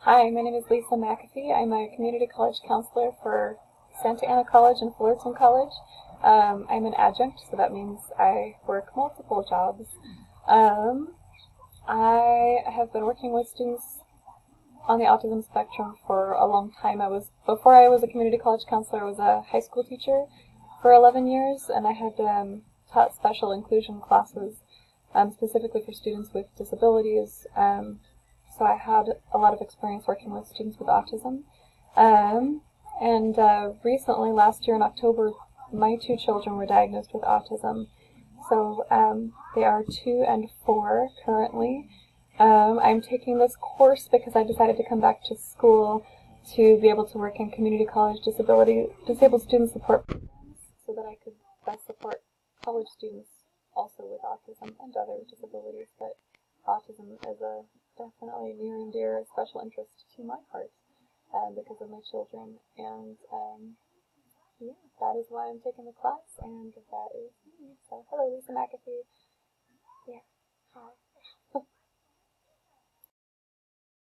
Hi, my name is Lisa McAfee. I'm a community college counselor for Santa Ana College and Fullerton College. I'm an adjunct, so that means I work multiple jobs. I have been working with students on the autism spectrum for a long time. Before I was a community college counselor, I was a high school teacher for 11 years, and I had taught special inclusion classes specifically for students with disabilities. So I had a lot of experience working with students with autism. Recently, last year in October, my two children were diagnosed with autism. So they are 2 and 4 currently. I'm taking this course because I decided to come back to school to be able to work in community college disabled student support programs so that I could best support college students also with autism and other disabilities. But autism is a definitely near and dear special interest to my heart because of my children. And yeah, that is why I'm taking the class, and that is me. So hello, Lisa McAfee.